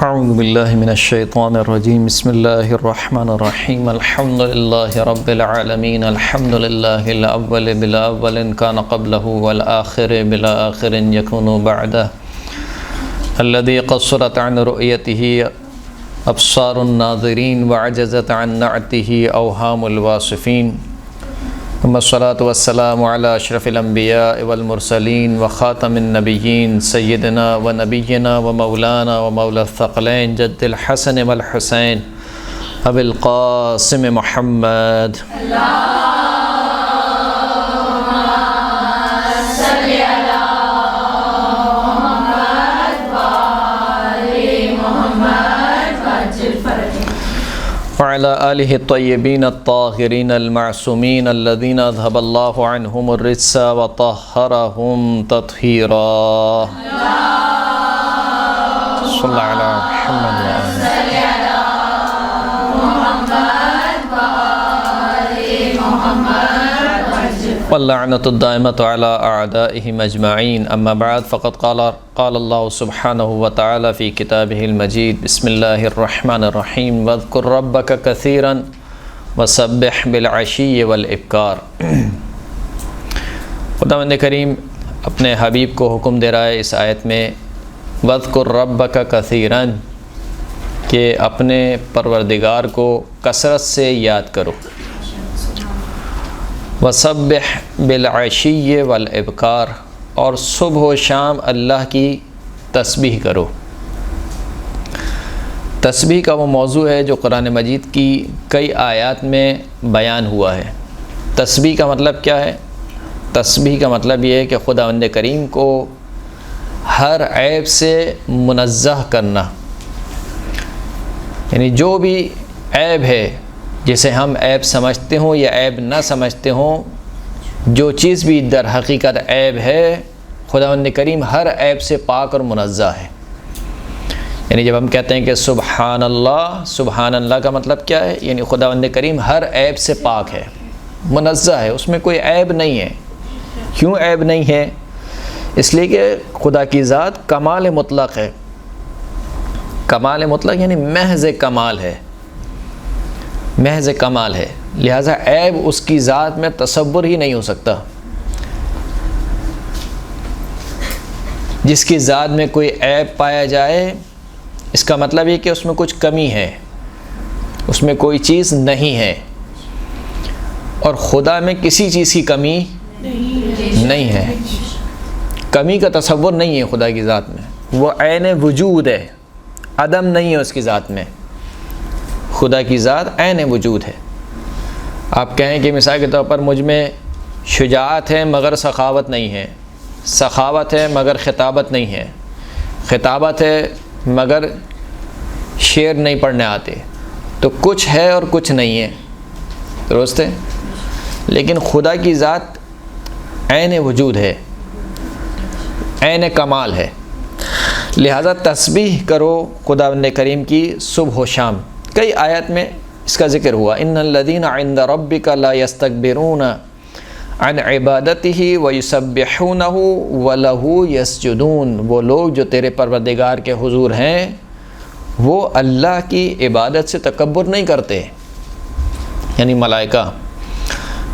اعوذ باللہ من الشیطان الرجیم بسم اللہ الرحمن الرحیم الحمد للہ رب العالمین الحمد للہ الاول بلا اول کان قبلہ والآخر بلا آخر یکون بعدہ الذی قصرت عن رؤیتہ ابصار الناظرین وعجزت عن نعتہ اوہام الواصفین ثم الصلاة والسلام على اشرف الانبیاء والمرسلین وخاتم النبیین سیدنا و نبینا و مولانا و مولا الثقلین جد الحسن والحسین ابی القاسم محمد وعلى آلہ الطیبین الطاہرین المعصومین الذین اذهب اللہ عنہم الرجس وطہرہم تطہیرا صلی اللہ علی محمد واللعنۃ الدائمۃ علی اعدائہم اجمعین اما بعد فقد قال اللہ سبحانہ وتعالی فی کتابہ المجید بسم اللہ الرحمن الرحیم واذکر ربک کثیرا وسبح بالعشی والابکار۔ خداوند کریم اپنے حبیب کو حکم دے رہا ہے اس آیت میں واذکر ربک کثیرا کہ اپنے پروردگار کو کثرت سے یاد کرو، وسبح بالعشی والابکار اور صبح و شام اللہ کی تسبیح کرو۔ تسبیح کا وہ موضوع ہے جو قرآن مجید کی کئی آیات میں بیان ہوا ہے۔ تسبیح کا مطلب کیا ہے؟ تسبیح کا مطلب یہ ہے کہ خداوند کریم کو ہر عیب سے منزہ کرنا، یعنی جو بھی عیب ہے جسے ہم عیب سمجھتے ہوں یا عیب نہ سمجھتے ہوں، جو چیز بھی در حقیقت عیب ہے خداوند کریم ہر عیب سے پاک اور منزہ ہے۔ یعنی جب ہم کہتے ہیں کہ سبحان اللہ کا مطلب کیا ہے؟ یعنی خداوند کریم ہر عیب سے پاک ہے، منزہ ہے، اس میں کوئی عیب نہیں ہے۔ کیوں عیب نہیں ہے؟ اس لیے کہ خدا کی ذات کمال مطلق ہے۔ کمال مطلق یعنی محض کمال ہے، محض کمال ہے، لہٰذا عیب اس کی ذات میں تصور ہی نہیں ہو سکتا۔ جس کی ذات میں کوئی عیب پایا جائے اس کا مطلب یہ کہ اس میں کچھ کمی ہے، اس میں کوئی چیز نہیں ہے، اور خدا میں کسی چیز کی کمی نہیں ہے۔ کمی کا تصور نہیں ہے خدا کی ذات میں، وہ عین وجود ہے، عدم نہیں ہے اس کی ذات میں۔ خدا کی ذات عین وجود ہے۔ آپ کہیں کہ مثال کے طور پر مجھ میں شجاعت ہے مگر سخاوت نہیں ہے، سخاوت ہے مگر خطابت نہیں ہے، خطابت ہے مگر شعر نہیں پڑھنے آتے، تو کچھ ہے اور کچھ نہیں ہے، درست ہے؟ لیکن خدا کی ذات عین وجود ہے، عین کمال ہے، لہذا تسبیح کرو خداوند کریم کی صبح و شام۔ کئی آیات میں اس کا ذکر ہوا، ان الذین عند ربک لا یستکبرون عن عبادتہ ویسبحونہ ولہ یسجدون۔ وہ لوگ جو تیرے پروردگار کے حضور ہیں وہ اللہ کی عبادت سے تکبر نہیں کرتے، یعنی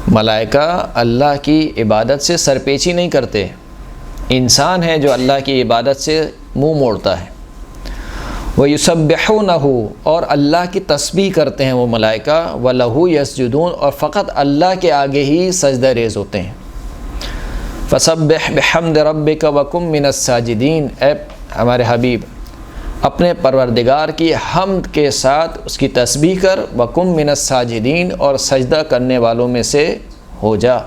ملائکہ اللہ کی عبادت سے سرپیچی نہیں کرتے، انسان ہے جو اللہ کی عبادت سے منہ موڑتا ہے۔ وَيُسَبِّحُونَهُ اور اللہ کی تسبیح کرتے ہیں وہ ملائکہ، وَلَهُ يَسْجُدُونَ اور فقط اللہ کے آگے ہی سجدہ ریز ہوتے ہیں۔ فَسَبِّحْ بِحَمْدِ رَبِّكَ وَكُن مِّنَ السَّاجِدِينَ، اے ہمارے حبیب اپنے پروردگار کی حمد کے ساتھ اس کی تسبیح کر، وَكُن مِّنَ السَّاجِدِينَ اور سجدہ کرنے والوں میں سے ہو جا۔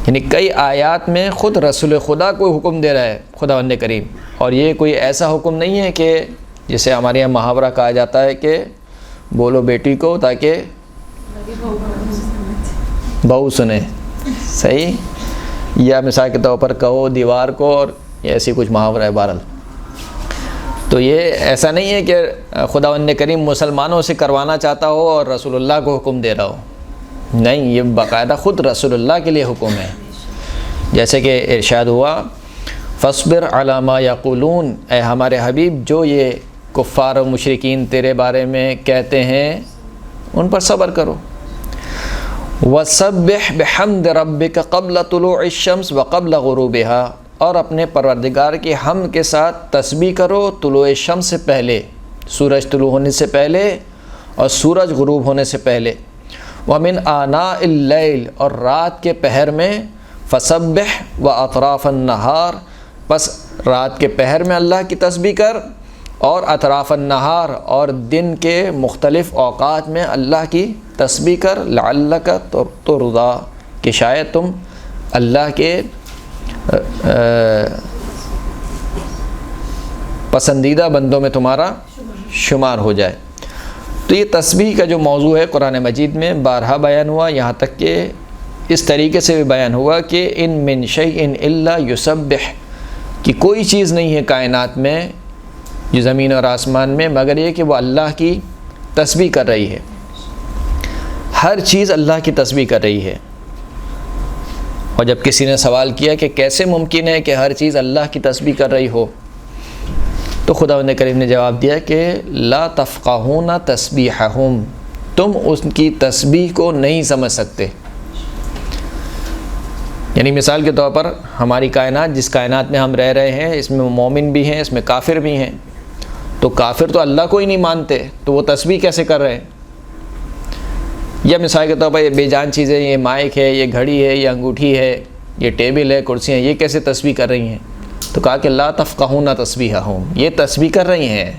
یعنی کئی آیات میں خود رسول خدا کو حکم دے رہا ہے خداوند کریم، اور یہ کوئی ایسا حکم نہیں ہے کہ جسے ہمارے یہاں محاورہ کہا جاتا ہے کہ بولو بیٹی کو تاکہ بہو سنے، صحیح؟ یا مثال کے طور پر کہو دیوار کو، اور ایسی کچھ محاورہ ہے بہرحال۔ تو یہ ایسا نہیں ہے کہ خداوند کریم مسلمانوں سے کروانا چاہتا ہو اور رسول اللہ کو حکم دے رہا ہو، نہیں، یہ باقاعدہ خود رسول اللہ کے لیے حکم ہے، جیسے کہ ارشاد ہوا فاصبر علی ما یقولون، اے ہمارے حبیب جو یہ کفار و مشرکین تیرے بارے میں کہتے ہیں ان پر صبر کرو۔ وسبح بحمد ربک قبل طلوع الشمس وقبل غروبها، اور اپنے پروردگار کی حمد کے ساتھ تسبیح کرو طلوع شمس سے پہلے، سورج طلوع ہونے سے پہلے اور سورج غروب ہونے سے پہلے۔ ومن آناء اللیل، اور رات کے پہر میں، فسبح واطراف النہار، پس رات کے پہر میں اللہ کی تسبیح کر، اور اطراف النہار، اور دن کے مختلف اوقات میں اللہ کی تسبیح کر، لعلک ترضی، کہ شاید تم اللہ کے پسندیدہ بندوں میں تمہارا شمار ہو جائے۔ تو یہ تسبیح کا جو موضوع ہے قرآن مجید میں بارہا بیان ہوا، یہاں تک کہ اس طریقے سے بھی بیان ہوا کہ ان من شیء الا یسبح، کہ کوئی چیز نہیں ہے کائنات میں جو زمین اور آسمان میں مگر یہ کہ وہ اللہ کی تسبیح کر رہی ہے۔ ہر چیز اللہ کی تسبیح کر رہی ہے۔ اور جب کسی نے سوال کیا کہ کیسے ممکن ہے کہ ہر چیز اللہ کی تسبیح کر رہی ہو، تو خداوند کریم نے جواب دیا کہ لا تفقہون تسبیحہم، تم اس کی تسبیح کو نہیں سمجھ سکتے۔ یعنی مثال کے طور پر ہماری کائنات، جس کائنات میں ہم رہ رہے ہیں، اس میں مومن بھی ہیں، اس میں کافر بھی ہیں، تو کافر تو اللہ کو ہی نہیں مانتے، تو وہ تسبیح کیسے کر رہے ہیں؟ یا مثال کے طور پر یہ بے جان چیزیں، یہ مائک ہے، یہ گھڑی ہے، یہ انگوٹھی ہے، یہ ٹیبل ہے، کرسیاں، یہ کیسے تسبیح کر رہی ہیں؟ تو کہا کہ لا تفقہون تسبیحہم، یہ تسبیح کر رہی ہیں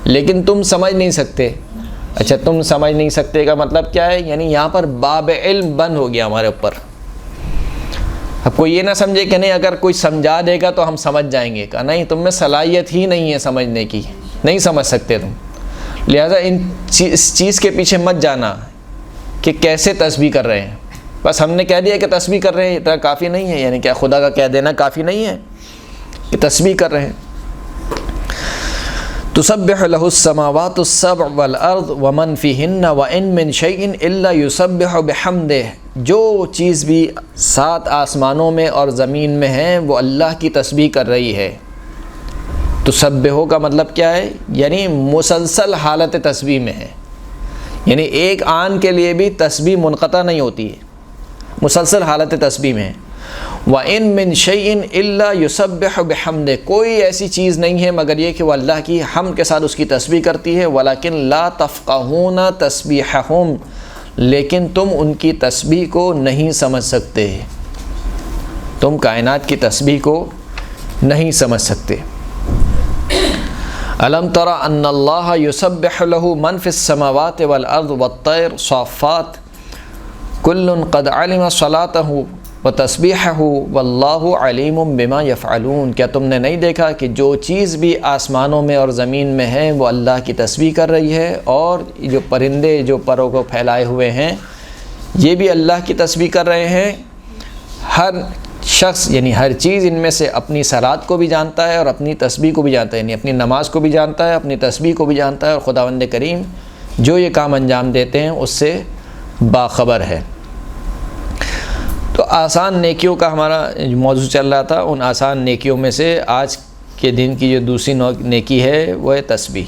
لیکن تم سمجھ نہیں سکتے۔ اچھا، تم سمجھ نہیں سکتے کا مطلب کیا ہے؟ یعنی یہاں پر باب علم بند ہو گیا ہمارے اوپر۔ اب کوئی یہ نہ سمجھے کہ نہیں اگر کوئی سمجھا دے گا تو ہم سمجھ جائیں گے، کہا نہیں، تم میں صلاحیت ہی نہیں ہے سمجھنے کی، نہیں سمجھ سکتے تم، لہذا اس چیز کے پیچھے مت جانا کہ کیسے تسبیح کر رہے ہیں۔ بس ہم نے کہہ دیا کہ تسبیح کر رہے ہیں، اتنا کافی نہیں ہے، یعنی کیا خدا کا کہہ دینا کافی نہیں ہے کہ تسبیح کر رہے ہیں؟ تسبح له السماوات السبع والارض ومن فیہن وان من شیء الا یسبح بحمدہ، جو چیز بھی 7 آسمانوں میں اور زمین میں ہیں وہ اللہ کی تسبیح کر رہی ہے۔ تسبحو کا مطلب کیا ہے؟ یعنی مسلسل حالت تسبیح میں ہے، یعنی ایک آن کے لیے بھی تسبیح منقطع نہیں ہوتی ہے، مسلسل حالت تسبیح میں ہے۔ وَإِن مِّن شَيْءٍ إِلَّا يُسَبِّحُ بِحَمْدِهِ، کوئی ایسی چیز نہیں ہے مگر یہ کہ وہ اللہ کی حمد کے ساتھ اس کی تسبیح کرتی ہے۔ وَلَكِن لَا تَفْقَهُونَ تَسْبِيحَهُمْ، لیکن تم ان کی تسبیح کو نہیں سمجھ سکتے، تم کائنات کی تسبیح کو نہیں سمجھ سکتے۔ أَلَمْ تَرَ أَنَّ اللَّهَ يُسَبِّحُ لَهُ مَنْ فِي السَّمَاوَاتِ وَالْأَرْضِ وَالطَّيْرِ صَافَّاتٍ كُلٌّ قَدْ عَلِمَ صَلَاتَهُ وَتَسْبِيحَهُ وَاللَّهُ عَلِيمٌ بِمَا يَفْعَلُونَ، کیا تم نے نہیں دیکھا کہ جو چیز بھی آسمانوں میں اور زمین میں ہے وہ اللہ کی تسبیح کر رہی ہے، اور جو پرندے جو پروں کو پھیلائے ہوئے ہیں یہ بھی اللہ کی تسبیح کر رہے ہیں۔ ہر شخص یعنی ہر چیز ان میں سے اپنی صلات کو بھی جانتا ہے اور اپنی تسبیح کو بھی جانتا ہے، یعنی اپنی نماز کو بھی جانتا ہے، اپنی تسبیح کو بھی جانتا ہے، اور خداوند کریم جو یہ کام انجام دیتے ہیں اس سے باخبر ہے۔ تو آسان نیکیوں کا ہمارا موضوع چل رہا تھا، ان آسان نیکیوں میں سے آج کے دن کی جو دوسری نیکی ہے وہ ہے تسبیح۔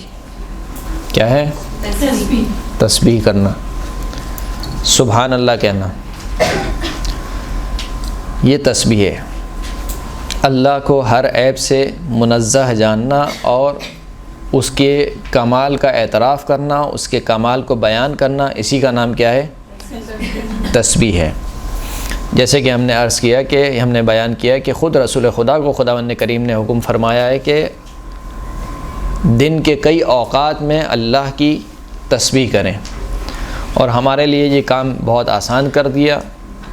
کیا ہے؟ تسبیح کرنا، سبحان اللہ کہنا، یہ تسبیح ہے۔ اللہ کو ہر عیب سے منزہ جاننا اور اس کے کمال کا اعتراف کرنا، اس کے کمال کو بیان کرنا، اسی کا نام کیا ہے؟ تسبیح ہے۔ جیسے کہ ہم نے عرض کیا کہ ہم نے بیان کیا کہ خود رسول خدا کو خداوند کریم نے حکم فرمایا ہے کہ دن کے کئی اوقات میں اللہ کی تسبیح کریں، اور ہمارے لیے یہ کام بہت آسان کر دیا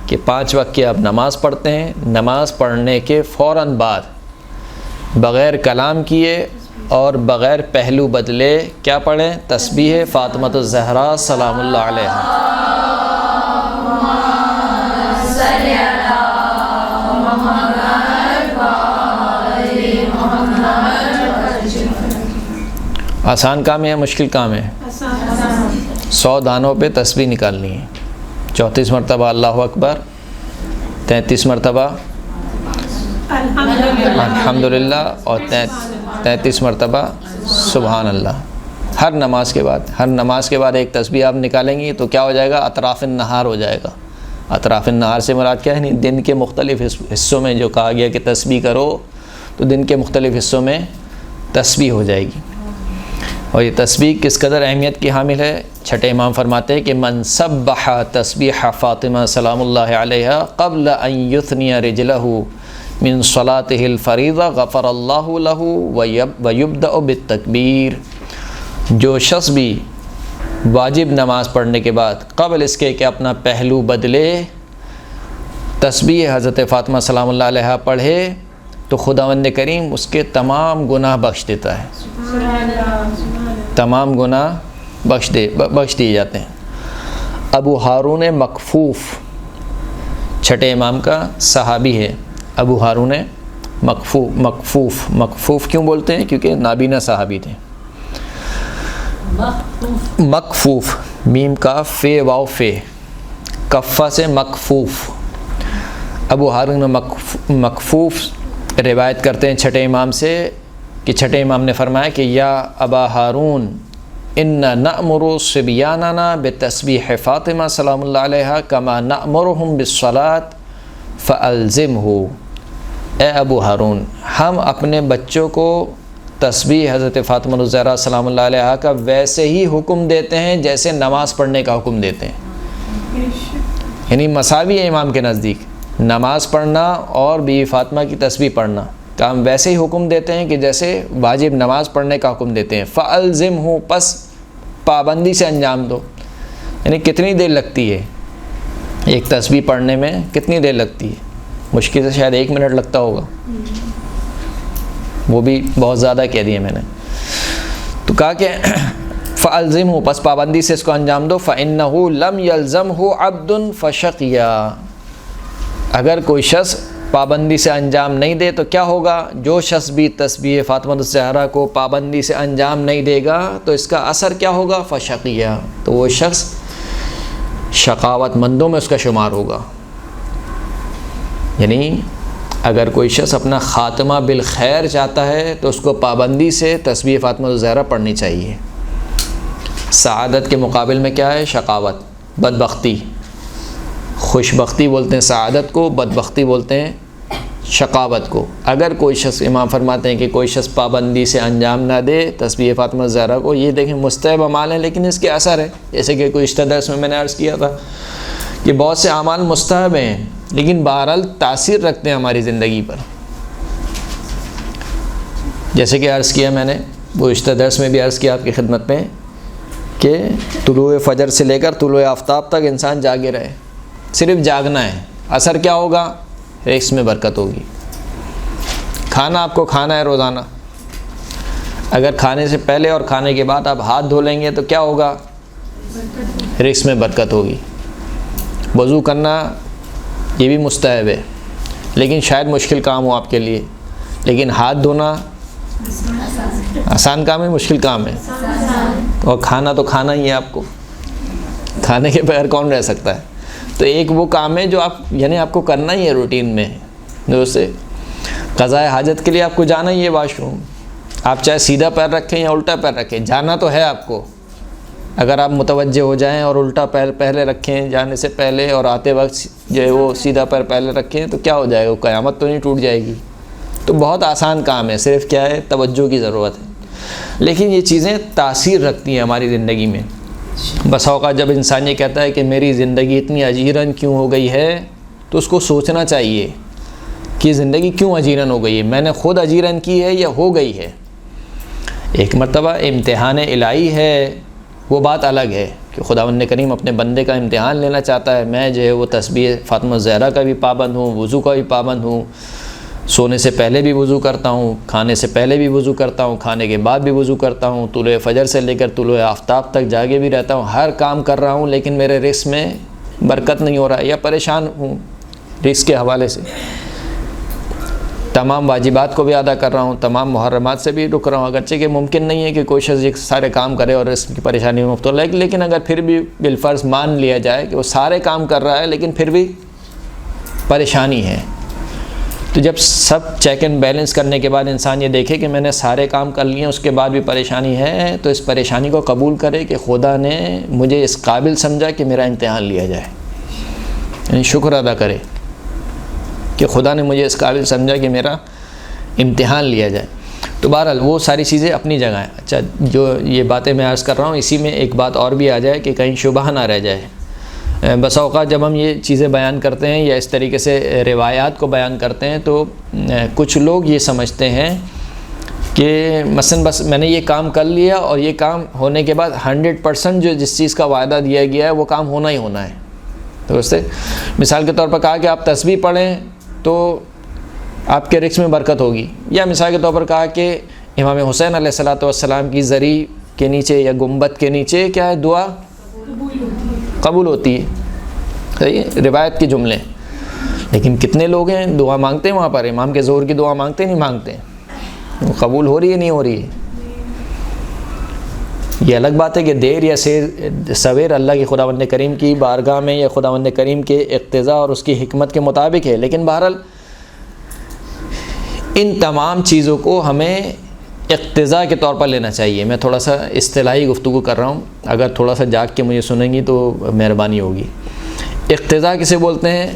کہ 5 وقت کی اب نماز پڑھتے ہیں، نماز پڑھنے کے فوراً بعد بغیر کلام کیے اور بغیر پہلو بدلے کیا پڑھیں؟ تسبیح فاطمۃ الزہرا سلام اللہ علیہا۔ آسان کام ہے یا مشکل کام ہے؟ 100 دانوں پہ تسبیح نکالنی ہے، 34 مرتبہ اللہ اکبر، 33 مرتبہ الحمدللہ اور 33 مرتبہ سبحان اللہ۔ ہر نماز کے بعد ایک تسبیح آپ نکالیں گی تو کیا ہو جائے گا؟ اطراف النہار ہو جائے گا۔ اطراف النہار سے مراد کیا ہے؟ نہیں، دن کے مختلف حصوں میں جو کہا گیا کہ تسبیح کرو، تو دن کے مختلف حصوں میں تسبیح ہو جائے گی۔ اور یہ تسبیح کس قدر اہمیت کی حامل ہے؟ چھٹے امام فرماتے ہیں کہ من سبح تسبیح فاطمہ سلام اللہ علیہا قبل ان یثنی رجلہ من صلاته الفریضہ غفر اللہ لہ ویبدأ بالتکبیر۔ جو شخص بھی واجب نماز پڑھنے کے بعد قبل اس کے کہ اپنا پہلو بدلے تسبیح حضرت فاطمہ سلام اللہ علیہا پڑھے تو خداوند کریم اس کے تمام گناہ بخش دیتا ہے، تمام گناہ بخش دیے جاتے ہیں۔ ابو ہارون مکفوف چھٹے امام کا صحابی ہے۔ ابو ہارون مکفوف کیوں بولتے ہیں؟ کیونکہ نابینا صحابی تھے۔ مکفوف، میم کا فے واو فے، کفا سے مکفوف۔ ابو ہارون مکفوف روایت کرتے ہیں چھٹے امام سے کہ چھٹے امام نے فرمایا کہ یا ابا ہارون ان نأمر صبیاننا بتسبیح فاطمہ سلام اللہ علیہا کما نأمرہم بالصلاۃ فالزمہ۔ اے ابو ہارون، ہم اپنے بچوں کو تسبیح حضرت فاطمہ الزہرا سلام اللہ علیہا کا ویسے ہی حکم دیتے ہیں جیسے نماز پڑھنے کا حکم دیتے ہیں، یعنی مساوی ہے امام کے نزدیک نماز پڑھنا اور بیوی فاطمہ کی تسبیح پڑھنا کا ہم ویسے ہی حکم دیتے ہیں کہ جیسے واجب نماز پڑھنے کا حکم دیتے ہیں۔ فَأَلْزِمْهُ، پس پابندی سے انجام دو۔ یعنی کتنی دیر لگتی ہے ایک تسبیح پڑھنے میں؟ کتنی دیر لگتی ہے؟ مشکل سے شاید 1 منٹ لگتا ہوگا، وہ بھی بہت زیادہ کہہ دیا میں نے۔ تو کہا کہ فَأَلْزِمْهُ، پس پابندی سے اس کو انجام دو۔ فَإِنَّهُ لَمْ يَلْزَمْهُ عَبْدٌ فَشَقِيَا، اگر کوئی شخص پابندی سے انجام نہیں دے تو کیا ہوگا؟ جو شخص بھی تسبیح فاطمہ الزہرا کو پابندی سے انجام نہیں دے گا تو اس کا اثر کیا ہوگا؟ فشقیہ، تو وہ شخص شقاوت مندوں میں اس کا شمار ہوگا۔ یعنی اگر کوئی شخص اپنا خاتمہ بالخیر چاہتا ہے تو اس کو پابندی سے تسبیح فاطمہ الزہرا پڑھنی چاہیے۔ سعادت کے مقابل میں کیا ہے؟ شقاوت، بدبختی۔ خوش بختی بولتے ہیں سعادت کو، بدبختی بولتے ہیں شقاوت کو۔ اگر کوئی شخص، امام فرماتے ہیں کہ کوئی شخص پابندی سے انجام نہ دے تسبیح فاطمہ الزہرا کو، یہ دیکھیں مستحب اعمال ہیں لیکن اس کے اثر ہے، جیسے کہ گزشتہ درس میں نے عرض کیا تھا کہ بہت سے اعمال مستحب ہیں لیکن بہرحال تاثیر رکھتے ہیں ہماری زندگی پر۔ جیسے کہ عرض کیا میں نے گزشتہ درس میں بھی عرض کیا آپ کی خدمت میں کہ طلوع فجر سے لے کر طلوع آفتاب تک انسان جاگے رہے، صرف جاگنا ہے، اثر کیا ہوگا؟ رزق میں برکت ہوگی۔ کھانا آپ کو کھانا ہے روزانہ، اگر کھانے سے پہلے اور کھانے کے بعد آپ ہاتھ دھو لیں گے تو کیا ہوگا؟ رزق میں برکت ہوگی۔ وضو کرنا یہ بھی مستحب ہے لیکن شاید مشکل کام ہو آپ کے لیے، لیکن ہاتھ دھونا آسان کام ہے مشکل کام ہے؟ اور کھانا تو کھانا ہی ہے، آپ کو کھانے کے بغیر کون رہ سکتا ہے؟ تو ایک وہ کام ہے جو آپ یعنی آپ کو کرنا ہی ہے روٹین میں، جو سے قضاء حاجت کے لیے آپ کو جانا ہی ہے واش روم، آپ چاہے سیدھا پیر رکھیں یا الٹا پیر رکھیں، جانا تو ہے آپ کو۔ اگر آپ متوجہ ہو جائیں اور الٹا پیر پہلے رکھیں جانے سے پہلے اور آتے وقت جو ہے وہ سیدھا پیر پہلے رکھیں تو کیا ہو جائے گا؟ قیامت تو نہیں ٹوٹ جائے گی۔ تو بہت آسان کام ہے، صرف کیا ہے؟ توجہ کی ضرورت ہے۔ لیکن یہ چیزیں تاثیر رکھتی ہیں ہماری زندگی میں۔ بس اوقات جب انسان یہ کہتا ہے کہ میری زندگی اتنی اجیرن کیوں ہو گئی ہے تو اس کو سوچنا چاہیے کہ زندگی کیوں اجیرن ہو گئی ہے، میں نے خود اجیرن کی ہے یا ہو گئی ہے؟ ایک مرتبہ امتحان الہی ہے وہ بات الگ ہے کہ خداوند کریم اپنے بندے کا امتحان لینا چاہتا ہے۔ میں جو ہے وہ تسبیح فاطمہ الزہرا کا بھی پابند ہوں، وضو کا بھی پابند ہوں، سونے سے پہلے بھی وضو کرتا ہوں، کھانے سے پہلے بھی وضو کرتا ہوں، کھانے کے بعد بھی وضو کرتا ہوں، طلوع فجر سے لے کر طلوع آفتاب تک جاگے بھی رہتا ہوں، ہر کام کر رہا ہوں لیکن میرے رزق میں برکت نہیں ہو رہا یا پریشان ہوں رزق کے حوالے سے۔ تمام واجبات کو بھی ادا کر رہا ہوں، تمام محرمات سے بھی رک رہا ہوں، اگرچہ کہ ممکن نہیں ہے کہ کوئی شخص یہ سارے کام کرے اور رزق کی پریشانی میں مبتلا ہے، لیکن اگر پھر بھی بالفرض مان لیا جائے کہ وہ سارے کام کر رہا ہے لیکن پھر بھی پریشانی ہے، تو جب سب چیک اینڈ بیلنس کرنے کے بعد انسان یہ دیکھے کہ میں نے سارے کام کر لیے اس کے بعد بھی پریشانی ہے، تو اس پریشانی کو قبول کرے کہ خدا نے مجھے اس قابل سمجھا کہ میرا امتحان لیا جائے، یعنی شکر ادا کرے کہ خدا نے مجھے اس قابل سمجھا کہ میرا امتحان لیا جائے۔ تو بہرحال وہ ساری چیزیں اپنی جگہ ہیں۔ اچھا، جو یہ باتیں میں عرض کر رہا ہوں اسی میں ایک بات اور بھی آ جائے کہ کہیں شبہ نہ رہ جائے۔ بسا اوقات جب ہم یہ چیزیں بیان کرتے ہیں یا اس طریقے سے روایات کو بیان کرتے ہیں تو کچھ لوگ یہ سمجھتے ہیں کہ مثلا بس میں نے یہ کام کر لیا اور یہ کام ہونے کے بعد 100% جو جس چیز کا وعدہ دیا گیا ہے وہ کام ہونا ہی ہونا ہے۔ درست ہے؟ مثال کے طور پر کہا کہ آپ تسبیح پڑھیں تو آپ کے رزق میں برکت ہوگی، یا مثال کے طور پر کہا کہ امام حسین علیہ الصلوۃ والسلام کی زری کے نیچے یا گنبد کے نیچے کیا ہے، دعا قبول ہوتی ہے۔ صحیح ہے، روایت کے جملے۔ لیکن کتنے لوگ ہیں دعا مانگتے ہیں وہاں پر، امام کے ظہر کی دعا مانگتے نہیں مانگتے ہیں، وہ قبول ہو رہی ہے نہیں ہو رہی ہے؟ یہ الگ بات ہے کہ دیر یا سویر اللہ کی خداوند کریم کی بارگاہ میں یا خداوند کریم کے اقتضاء اور اس کی حکمت کے مطابق ہے، لیکن بہرحال ان تمام چیزوں کو ہمیں اقتضاء کے طور پر لینا چاہیے۔ میں تھوڑا سا اصطلاحی گفتگو کر رہا ہوں، اگر تھوڑا سا جاگ کے مجھے سنیں گی تو مہربانی ہوگی۔ اقتضاء کسے بولتے ہیں؟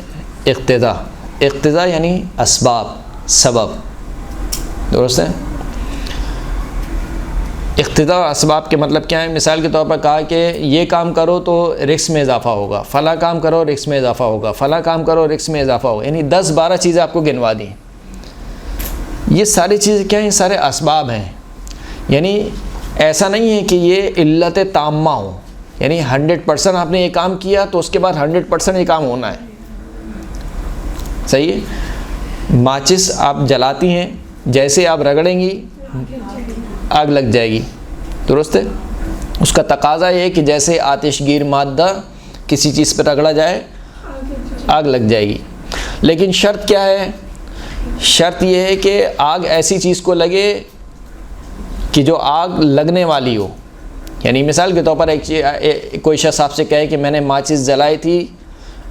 اقتضاء یعنی اسباب، سبب، درست ہے؟ اقتضاء اسباب کے مطلب کیا ہے؟ مثال کے طور پر کہا کہ یہ کام کرو تو رزق میں اضافہ ہوگا، فلاں کام کرو رزق میں اضافہ ہوگا، فلاں کام کرو رزق میں اضافہ ہوگا، یعنی 10-12 چیزیں آپ کو گنوا دیں۔ یہ ساری چیزیں کیا ہیں؟ سارے اسباب ہیں۔ یعنی ایسا نہیں ہے کہ یہ علت تامہ ہو، یعنی 100% آپ نے یہ کام کیا تو اس کے بعد 100% یہ کام ہونا ہے۔ صحیح ہے؟ ماچس آپ جلاتی ہیں، جیسے آپ رگڑیں گی آگ لگ جائے گی، درست ہے؟ اس کا تقاضا یہ ہے کہ جیسے آتش گیر مادہ کسی چیز پہ رگڑا جائے آگ لگ جائے گی، لیکن شرط کیا ہے؟ شرط یہ ہے کہ آگ ایسی چیز کو لگے کہ جو آگ لگنے والی ہو۔ یعنی مثال کے طور پر کوئی شخص آپ سے کہے کہ میں نے ماچس جلائی تھی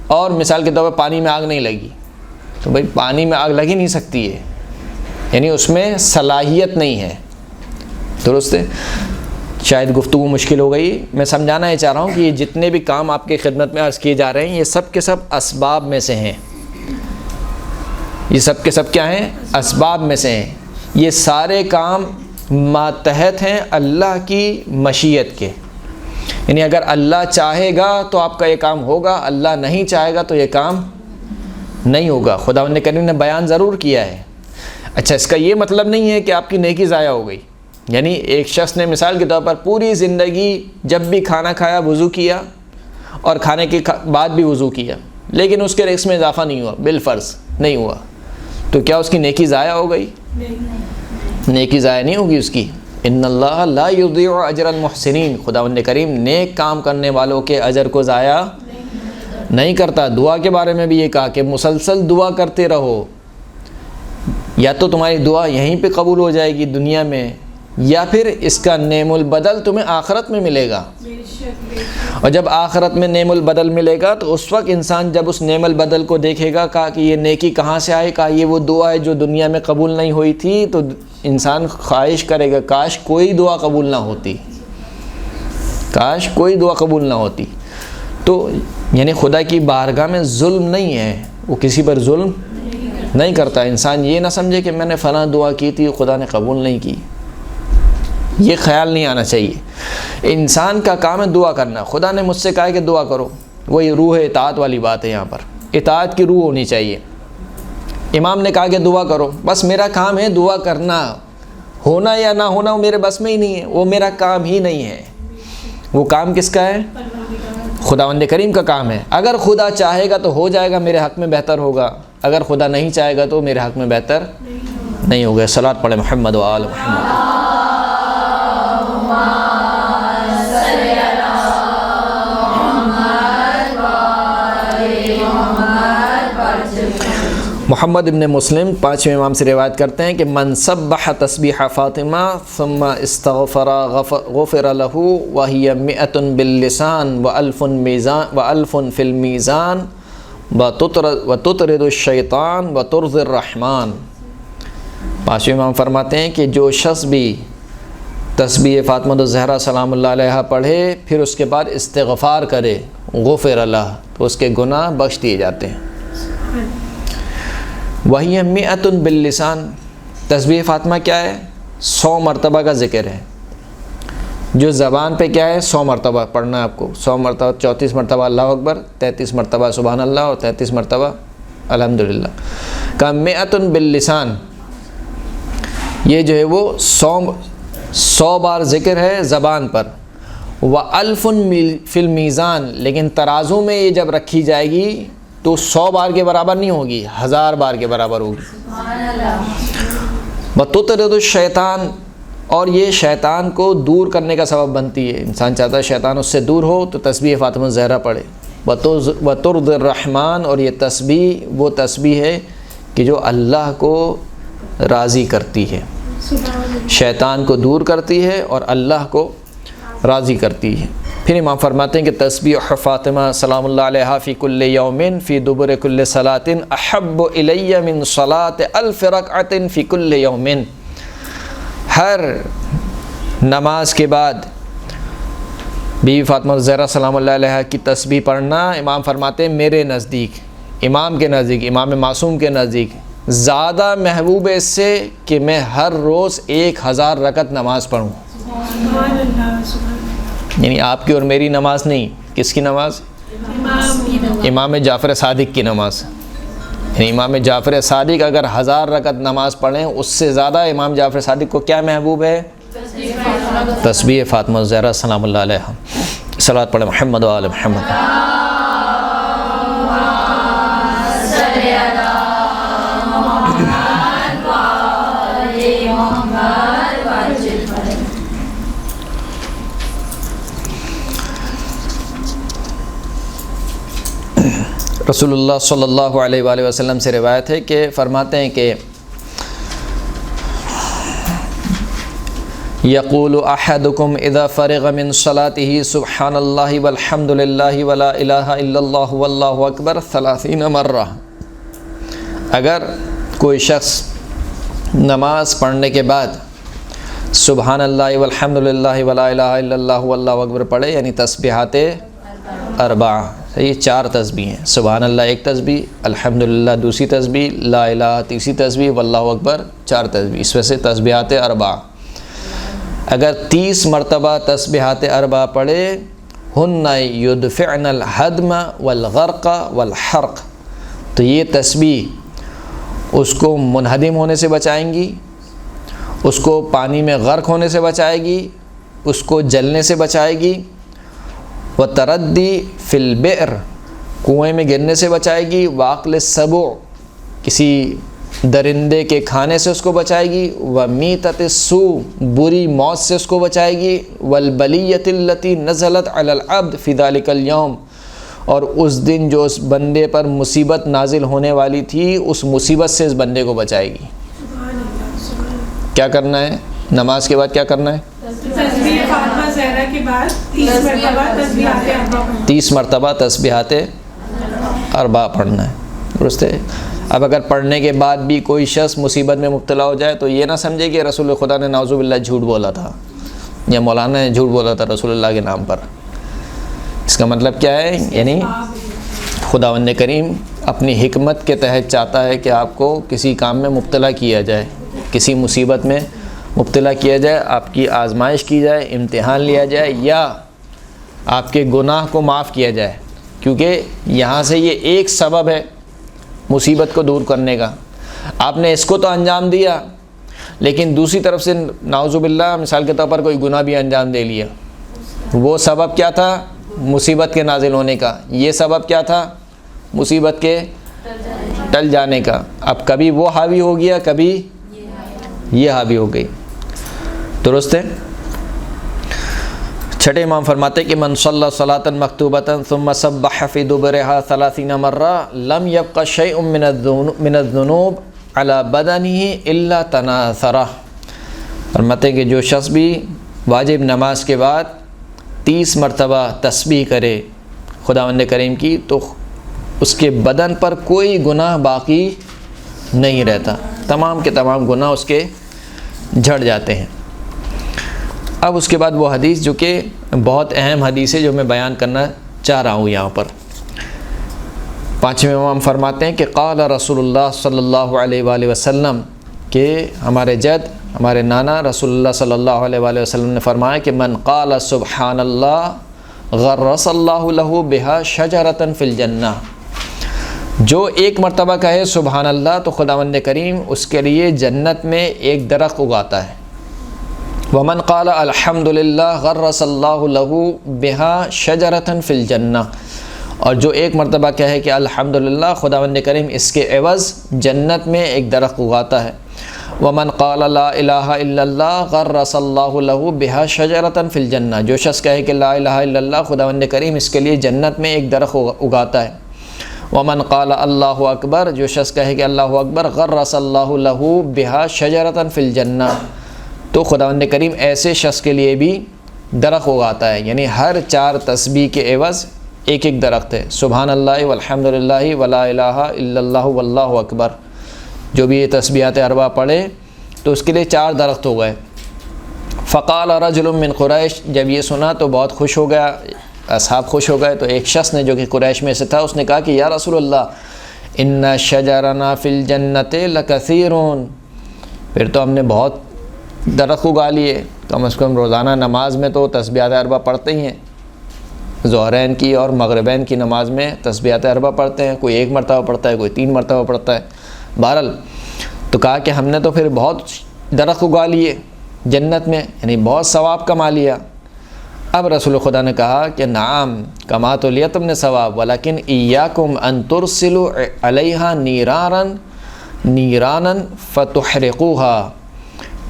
اور مثال کے طور پر پانی میں آگ نہیں لگی، تو بھائی پانی میں آگ لگ ہی نہیں سکتی ہے، یعنی اس میں صلاحیت نہیں ہے، درست ہے؟ شاید گفتگو مشکل ہو گئی، میں سمجھانا یہ چاہ رہا ہوں کہ یہ جتنے بھی کام آپ کی خدمت میں عرض کیے جا رہے ہیں یہ سب کے سب اسباب میں سے ہیں۔ یہ سب کے سب کیا ہیں؟ اسباب میں سے ہیں۔ یہ سارے کام ماتحت ہیں اللہ کی مشیت کے، یعنی اگر اللہ چاہے گا تو آپ کا یہ کام ہوگا، اللہ نہیں چاہے گا تو یہ کام نہیں ہوگا۔ خداوند کریم نے بیان ضرور کیا ہے۔ اچھا، اس کا یہ مطلب نہیں ہے کہ آپ کی نیکی ضائع ہو گئی، یعنی ایک شخص نے مثال کے طور پر پوری زندگی جب بھی کھانا کھایا وضو کیا اور کھانے کے بعد بھی وضو کیا، لیکن اس کے رزق میں اضافہ نہیں ہوا، بالفرض نہیں ہوا، تو کیا اس کی نیکی ضائع ہو گئی؟ نیکی ضائع نہیں ہوگی اس کی۔ ان اللہ لا یضیع اجر المحسنین، خداوند کریم نیک کام کرنے والوں کے اجر کو ضائع نہیں کرتا۔ دعا کے بارے میں بھی یہ کہا کہ مسلسل دعا کرتے رہو، یا تو تمہاری دعا یہیں پہ قبول ہو جائے گی دنیا میں، یا پھر اس کا نعم البدل تمہیں آخرت میں ملے گا۔ اور جب آخرت میں نعم البدل ملے گا تو اس وقت انسان جب اس نعم البدل کو دیکھے گا، کہا کہ یہ نیکی کہاں سے آئی، کہا یہ وہ دعا ہے جو دنیا میں قبول نہیں ہوئی تھی، تو انسان خواہش کرے گا کاش کوئی دعا قبول نہ ہوتی، کاش کوئی دعا قبول نہ ہوتی۔ تو یعنی خدا کی بارگاہ میں ظلم نہیں ہے، وہ کسی پر ظلم نہیں کرتا۔ انسان یہ نہ سمجھے کہ میں نے فلاں دعا کی تھی خدا نے قبول نہیں کی، یہ خیال نہیں آنا چاہیے۔ انسان کا کام ہے دعا کرنا۔ خدا نے مجھ سے کہا کہ دعا کرو، وہی روح اطاعت والی بات ہے، یہاں پر اطاعت کی روح ہونی چاہیے۔ امام نے کہا کہ دعا کرو، بس میرا کام ہے دعا کرنا، ہونا یا نہ ہونا وہ میرے بس میں ہی نہیں ہے، وہ میرا کام ہی نہیں ہے۔ وہ کام کس کا ہے؟ خداوند کریم کا کام ہے۔ اگر خدا چاہے گا تو ہو جائے گا، میرے حق میں بہتر ہوگا، اگر خدا نہیں چاہے گا تو میرے حق میں بہتر نہیں ہوگا۔ صلوات پڑھیں محمد و آل محمد۔ محمد ابن مسلم 5ویں امام سے روایت کرتے ہیں کہ من سبح تسبیح فاطمہ ثم استغفر غفر له وهي 100 باللسان و 1000 فی المیزان وَتُطْرِدُ الشَّيْطَانَ وَتُرْضِي الرَّحْمَنَ۔ پانچویں امام فرماتے ہیں کہ جو شخص بھی تسبیح فاطمہ الزہرا سلام اللہ علیہا پڑھے پھر اس کے بعد استغفار کرے غفر لہ، تو اس کے گناہ بخش دیے جاتے ہیں۔ وَهِيَ مِئَةٌ بِاللِّسَانِ، تسبیح فاطمہ کیا ہے؟ 100 مرتبہ کا ذکر ہے، جو زبان پہ کیا ہے 100 مرتبہ پڑھنا ہے آپ کو، 100 مرتبہ 34 مرتبہ اللہ اکبر، 33 مرتبہ سبحان اللہ اور 33 مرتبہ الحمدللہ کا مئۃ باللسان، یہ جو ہے وہ 100 بار ذکر ہے زبان پر۔ وَأَلْفٌ فِي الْمِيزَانِ، لیکن ترازو میں یہ جب رکھی جائے گی تو 100 بار کے برابر نہیں ہوگی، 1000 بار کے برابر ہوگی۔ وَتُطْرِدُ الشَّيْطَانَ، اور یہ شیطان کو دور کرنے کا سبب بنتی ہے، انسان چاہتا ہے شیطان اس سے دور ہو تو تسبیح فاطمہ الزہرا پڑھے۔ وَتُرْضِي الرَّحْمَنَ، اور یہ تسبیح وہ تسبیح ہے کہ جو اللہ کو راضی کرتی ہے، شیطان کو دور کرتی ہے اور اللہ کو راضی کرتی ہے۔ پھر امام فرماتے ہیں کہ تسبیح فاطمہ سلام اللہ علیہا فی کل یوم فی دبر کل صلاۃ احب الی من صلاۃ الف رکعۃ فی کل یوم، ہر نماز کے بعد بی بی فاطمہ الزہرا سلام اللہ علیہا کی تسبیح پڑھنا، امام فرماتے ہیں میرے نزدیک، امام کے نزدیک، امام معصوم کے نزدیک زیادہ محبوب ہے اس سے کہ میں ہر روز 1000 رکعت نماز پڑھوں۔ یعنی آپ کی اور میری نماز نہیں، کس کی نماز؟ امام جعفر صادق کی نماز۔ یعنی امام جعفر صادق اگر 1000 رکعت نماز پڑھیں، اس سے زیادہ امام جعفر صادق کو کیا محبوب ہے؟ تسبیح فاطمہ الزہرا سلام اللہ علیہا۔ صلوات پڑھیں محمد و آل محمد۔ رسول اللہ صلی اللہ علیہ وآلہ وسلم سے روایت ہے کہ فرماتے ہیں کہ یقول احدکم اذا فرغ من صلاته سبحان اللہ والحمد للہ ولا الہ الا اللہ واللہ اکبر 30 مرہ، اگر کوئی شخص نماز پڑھنے کے بعد سبحان اللہ والحمد للہ ولا الہ الا اللہ واللہ اکبر پڑھے، یعنی تسبیحات 4، یہ 4 تسبیح ہیں، سبحان اللہ 1 تسبیح، الحمدللہ 2 تسبیح، لا الہ 3 تسبیح، واللہ اکبر 4 تسبیح، اس میں سے تسبیحات 4، اگر 30 مرتبہ تسبیحات 4 پڑھے، ہن یدفعن الہدم والغرق والحرق، تو یہ تسبیح اس کو منہدم ہونے سے بچائیں گی، اس کو پانی میں غرق ہونے سے بچائے گی، اس کو جلنے سے بچائے گی، وتردی فی البئر، کنویں میں گرنے سے بچائے گی، واقل السبع، کسی درندے کے کھانے سے اس کو بچائے گی، ومیتۃ السوء، بری موت سے اس کو بچائے گی، والبلیۃ التی نزلت علی العبد فی ذلک اليوم، اور اس دن جو اس بندے پر مصیبت نازل ہونے والی تھی اس مصیبت سے اس بندے کو بچائے گی۔ کیا کرنا ہے نماز کے بعد؟ کیا کرنا ہے؟ تسبیح فاطمہ زہرا کے بعد 30 مرتبہ تسبیحات 4 پڑھنا ہے، درست ہے۔ اب اگر پڑھنے کے بعد بھی کوئی شخص مصیبت میں مبتلا ہو جائے تو یہ نہ سمجھے کہ رسول خدا نے نعوذ باللہ جھوٹ بولا تھا یا مولانا نے جھوٹ بولا تھا رسول اللہ کے نام پر۔ اس کا مطلب کیا ہے؟ یعنی خداوند کریم اپنی حکمت کے تحت چاہتا ہے کہ آپ کو کسی کام میں مبتلا کیا جائے، کسی مصیبت میں مبتلا کیا جائے، آپ کی آزمائش کی جائے، امتحان لیا جائے، یا آپ کے گناہ کو معاف کیا جائے، کیونکہ یہاں سے یہ ایک سبب ہے مصیبت کو دور کرنے کا۔ آپ نے اس کو تو انجام دیا، لیکن دوسری طرف سے نعوذ باللہ مثال کے طور پر کوئی گناہ بھی انجام دے لیا۔ وہ سبب کیا تھا؟ مصیبت کے نازل ہونے کا۔ یہ سبب کیا تھا؟ مصیبت کے ٹل جانے کا۔ اب کبھی وہ حاوی ہو گیا، کبھی یہ حاوی ہو گئی، درست ہے۔ چھٹے امام فرماتے کہ من صلی صلاۃ مکتوبۃ ثم سبح فی دبرها 30 مرہ لم یبق شیء من الذنوب علی بدنہ الا تناثرہ۔ فرماتے کہ جو شخص بھی واجب نماز کے بعد 30 مرتبہ تسبیح کرے خداوند کریم کی، تو اس کے بدن پر کوئی گناہ باقی نہیں رہتا، تمام کے تمام گناہ اس کے جھڑ جاتے ہیں۔ اب اس کے بعد وہ حدیث جو کہ بہت اہم حدیث ہے جو میں بیان کرنا چاہ رہا ہوں یہاں پر۔ پانچویں امام فرماتے ہیں کہ قال رسول اللہ صلی اللہ علیہ وآلہ وسلم، کہ ہمارے جد ہمارے نانا رسول اللہ صلی اللہ علیہ وآلہ وسلم نے فرمایا کہ من قال سبحان اللہ غرس اللہ لہ بہا شجرۃ فی الجنہ، جو ایک مرتبہ کہے سبحان اللہ تو خداوند کریم اس کے لیے جنت میں ایک درخت اگاتا ہے۔ ومن قال الحمد للہ غرس اللہ لہ بہا شجرۃ فی الجنہ، اور جو ایک مرتبہ کہے کہ الحمدللہ خداوند کریم اس کے عوض جنت میں ایک درخت اگاتا ہے۔ ومن قال لا الہ الا اللہ غرس اللہ لہ بہا شجرۃ فی الجنہ، جو شخص کہے کہ لا الہ الا اللہ خداوند کریم اس کے لیے جنت میں ایک درخت اگاتا ہے۔ ومن قال اللہ اکبر، جو شخص کہے کہ اللہ اکبر غرس اللہ لہ بہا شجرۃ فی الجنہ، تو خداوند کریم ایسے شخص کے لیے بھی درخت اگاتا ہے، یعنی ہر 4 تسبیح کے عوض ایک ایک درخت ہے۔ سبحان اللہ والحمدللہ ولا الہ الا اللہ واللہ اکبر، جو بھی یہ تسبیحات اربعہ پڑھے تو اس کے لیے 4 درخت ہو گئے۔ فقال رجل من قریش، جب یہ سنا تو بہت خوش ہو گیا، اصحاب خوش ہو گئے، تو ایک شخص نے جو کہ قریش میں سے تھا اس نے کہا کہ یا رسول اللہ ان شجرنا فی الجنت لکثیر، پھر تو ہم نے بہت درخت اگا لیے، کم از کم روزانہ نماز میں تو تسبیحات اربعہ پڑھتے ہی ہیں، ظہرین کی اور مغربین کی نماز میں تسبیحات اربعہ پڑھتے ہیں، کوئی 1 مرتبہ پڑھتا ہے، کوئی 3 مرتبہ پڑھتا ہے۔ بہرحال تو کہا کہ ہم نے تو پھر بہت درخت اگا لیے جنت میں، یعنی بہت ثواب کما لیا۔ اب رسول خدا نے کہا کہ نعم کما تو لیا تم نے ثواب، ولیکن ایاکم ان ترسلوا علیہا نیرانا فتحرقوها،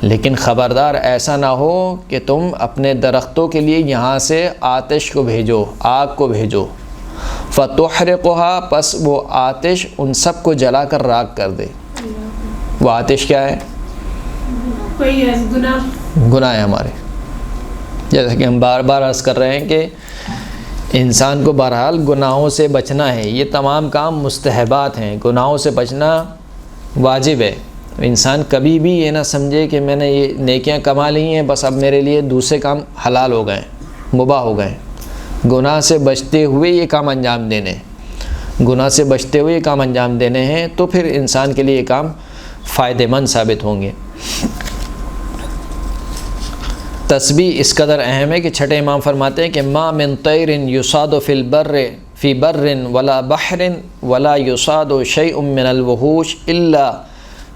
لیکن خبردار ایسا نہ ہو کہ تم اپنے درختوں کے لیے یہاں سے آتش کو بھیجو، آگ کو بھیجو، فتحرقها، پس وہ آتش ان سب کو جلا کر راکھ کر دے۔ وہ آتش کیا ہے؟ کوئی گناہ ہے ہمارے، جیسا کہ ہم بار بار عرض کر رہے ہیں کہ انسان کو بہرحال گناہوں سے بچنا ہے، یہ تمام کام مستحبات ہیں، گناہوں سے بچنا واجب ہے۔ انسان کبھی بھی یہ نہ سمجھے کہ میں نے یہ نیکیاں کما لی ہیں بس اب میرے لیے دوسرے کام حلال ہو گئے، مباح ہو گئے۔ گناہ سے بچتے ہوئے یہ کام انجام دینے، گناہ سے بچتے ہوئے یہ کام انجام دینے ہیں، تو پھر انسان کے لیے یہ کام فائدہ مند ثابت ہوں گے۔ تسبیح اس قدر اہم ہے کہ چھٹے امام فرماتے ہیں کہ ما من طیر یصاد فی بر ولا بحر ولا یصاد شیء من الوحوش الا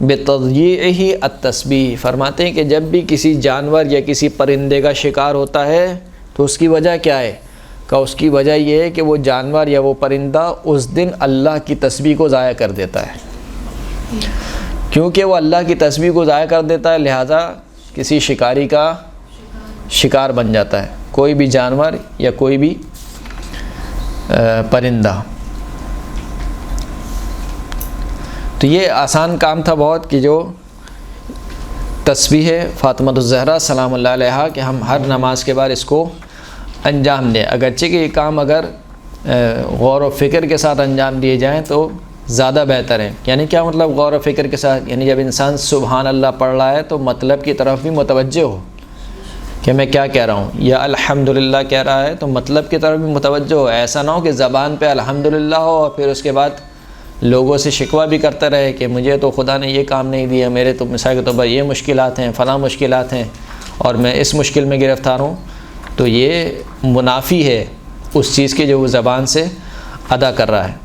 بتضییعہ التسبیح، فرماتے ہیں کہ جب بھی کسی جانور یا کسی پرندے کا شکار ہوتا ہے تو اس کی وجہ کیا ہے؟ کہ اس کی وجہ یہ ہے کہ وہ جانور یا وہ پرندہ اس دن اللہ کی تسبیح کو ضائع کر دیتا ہے، کیونکہ وہ اللہ کی تسبیح کو ضائع کر دیتا ہے، لہٰذا کسی شکاری کا شکار بن جاتا ہے، کوئی بھی جانور یا کوئی بھی پرندہ۔ تو یہ آسان کام تھا بہت کہ جو تسبیح فاطمہ الزہرا سلام اللہ علیہا کہ ہم ہر نماز کے بعد اس کو انجام دیں، اگرچہ کہ یہ کام اگر غور و فکر کے ساتھ انجام دیے جائیں تو زیادہ بہتر ہے۔ یعنی کیا مطلب غور و فکر کے ساتھ؟ یعنی جب انسان سبحان اللہ پڑھ رہا ہے تو مطلب کی طرف بھی متوجہ ہو کہ میں کیا کہہ رہا ہوں، یا الحمدللہ کہہ رہا ہے تو مطلب کی طرف بھی متوجہ ہو، ایسا نہ ہو کہ زبان پہ الحمدللہ ہو اور پھر اس کے بعد لوگوں سے شکوہ بھی کرتا رہے کہ مجھے تو خدا نے یہ کام نہیں دیا، میرے تو مثال کے طور پر یہ مشکلات ہیں، فلاں مشکلات ہیں اور میں اس مشکل میں گرفتار ہوں، تو یہ منافی ہے اس چیز کے جو وہ زبان سے ادا کر رہا ہے۔